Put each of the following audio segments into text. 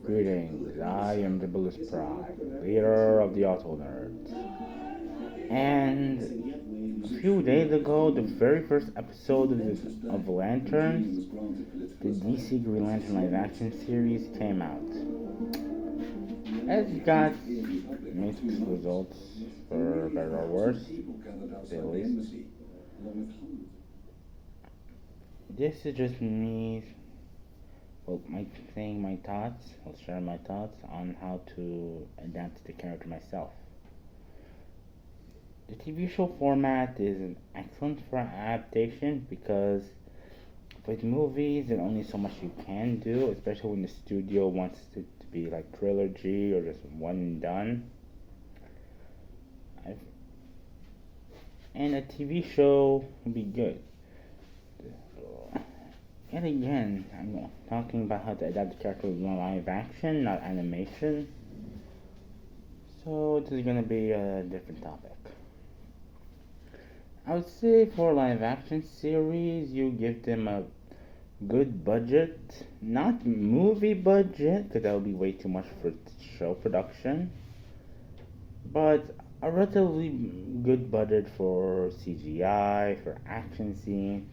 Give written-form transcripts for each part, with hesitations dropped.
Greetings, I am the Bliss Prime, leader of the Auto Nerds. And a few days ago, the very first episode of Lanterns, the DC Green Lantern live action series, came out. It got mixed results, for better or worse, to say the least. This is just me, saying my thoughts. I'll share my thoughts on how to adapt the character myself. The TV show format is excellent for adaptation because with movies, there's only so much you can do, especially when the studio wants it to be like trilogy or just one and done. And a TV show would be good. Yet again, I'm talking about how to adapt the character with live action, not animation. So this is gonna be a different topic. I would say for live action series, you give them a good budget, not movie budget, because that would be way too much for show production, but a relatively good budget for CGI, for action scenes,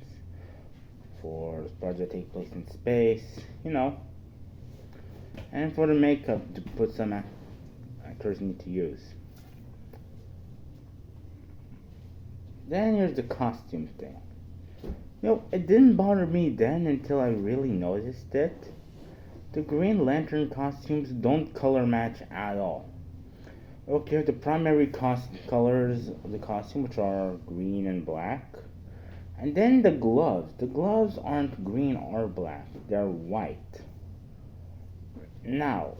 for project to take place in space, and for the makeup to put some actors need to use. Then here's the costume thing. It didn't bother me then until I really noticed it. The Green Lantern costumes don't color match at all. Okay, the primary colors of the costume, which are green and black. And then the gloves. The gloves aren't green or black, they're white. Now,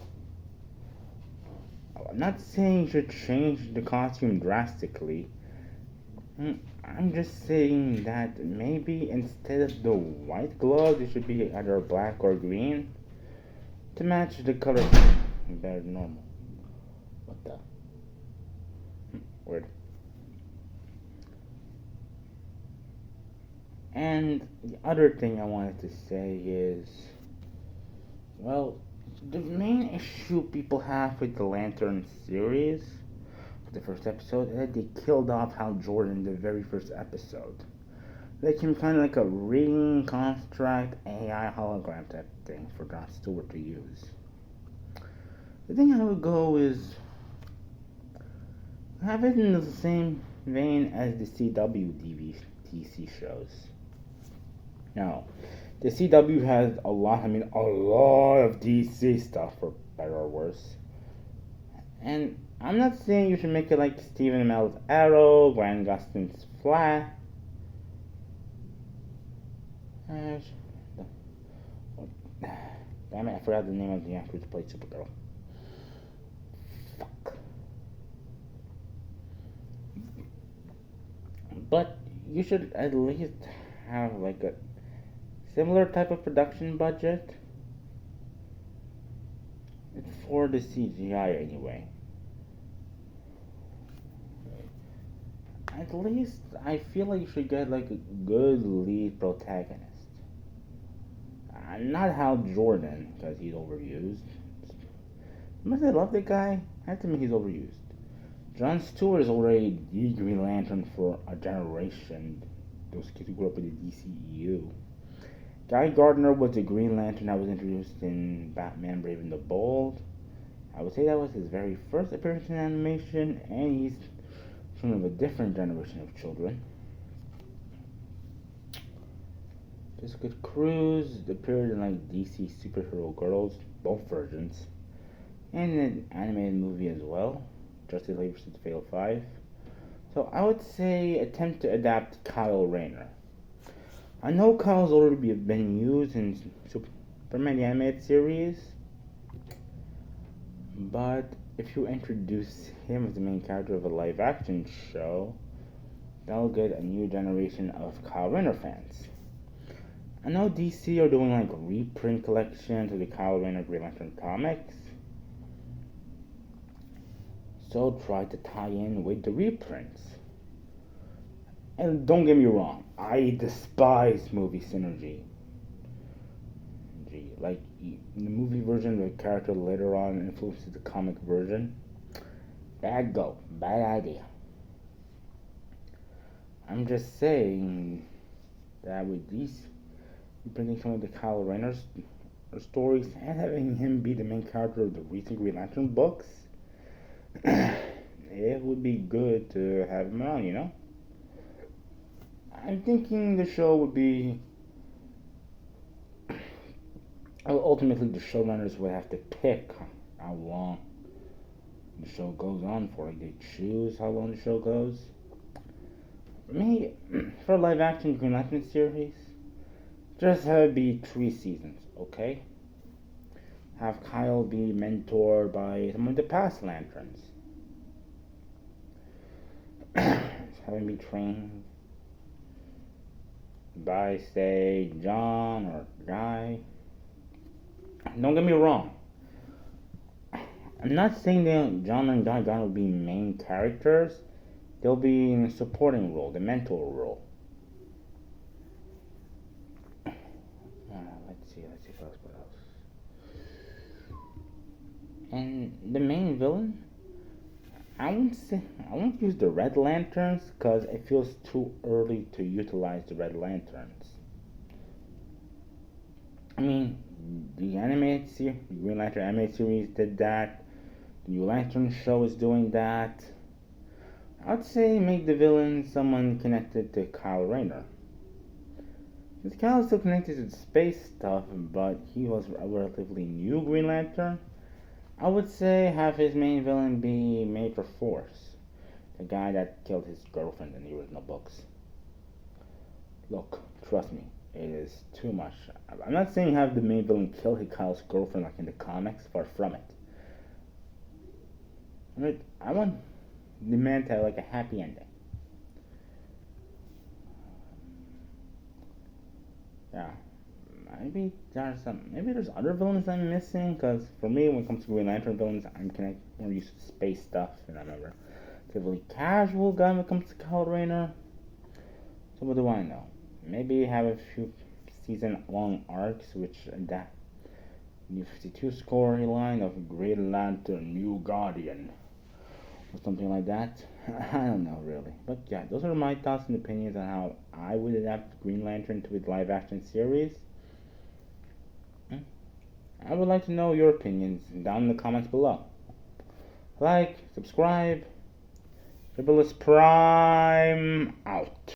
I'm not saying you should change the costume drastically. I'm just saying that maybe instead of the white gloves, it should be either black or green to match the color better than normal. What the? Weird. And the other thing I wanted to say is, the main issue people have with the Lantern series, the first episode, is that they killed off Hal Jordan in the very first episode. They came kind of like a ring construct AI hologram type thing for John Steward to use. The thing I would go is have it in the same vein as the CW DC shows. Now, the CW has a lot of DC stuff, for better or worse. And I'm not saying you should make it like Stephen Amell's Arrow, Grant Gustin's Flash. Damn it, I forgot the name of the actress who played Supergirl. Fuck. But you should at least have like a similar type of production budget for the CGI anyway. At least I feel like you should get like a good lead protagonist. Not Hal Jordan, because he's overused. Much I love the guy, I have to admit he's overused. John Stewart is already the Green Lantern for a generation. Those kids who grew up in the DCEU. Guy Gardner was the Green Lantern that was introduced in Batman Brave and the Bold. I would say that was his very first appearance in animation, and he's of a different generation of children. Jessica Cruz appeared in like DC Superhero Girls, both versions, and an animated movie as well, Justice League vs. Fatal 5. So I would say attempt to adapt Kyle Rayner. I know Kyle's already been used in Superman the Animated Series, but if you introduce him as the main character of a live action show, that'll get a new generation of Kyle Rayner fans. I know DC are doing like reprint collections of the Kyle Rayner Green Lantern comics, so try to tie in with the reprints. And don't get me wrong, I despise movie synergy. like the movie version of the character later on influences the comic version. Bad idea. I'm just saying that with these bringing some of the Kyle Rayner stories and having him be the main character of the recent Green Lantern books, it would be good to have him around, you know? I'm thinking the show would be. Ultimately, the showrunners would have to pick how long the show goes on for. Like, they choose how long the show goes. For me, for a live action Green Lantern series, just have it be 3 seasons, okay? Have Kyle be mentored by some of the past Lanterns. Have him be trained by, say, John or Guy. Don't get me wrong. I'm not saying that John and Guy will be main characters. They'll be in a supporting role, the mentor role. Let's see what else. And the main villain, I won't use the Red Lanterns because it feels too early to utilize the Red Lanterns. I mean, the animated series, the Green Lantern animated series did that. The New Lantern show is doing that. I'd say make the villain someone connected to Kyle Rayner. Since Kyle is still connected to the space stuff, but he was a relatively new Green Lantern, I would say have his main villain be Major Force, the guy that killed his girlfriend in the original books. Look, trust me, it is too much. I'm not saying have the main villain kill Kyle's girlfriend like in the comics, far from it. I want the man to have like a happy ending. Yeah, maybe there's other villains I'm missing. Because for me, when it comes to Green Lantern villains, I'm more used to space stuff, and I'm a relatively casual guy when it comes to Kyle Rayner. So what do I know? Maybe have a few season-long arcs which adapt New 52 storyline of Green Lantern, New Guardian, or something like that. I don't know really, but yeah, those are my thoughts and opinions on how I would adapt Green Lantern to a live-action series. I would like to know your opinions down in the comments below. Like, subscribe, Fabulous Prime out.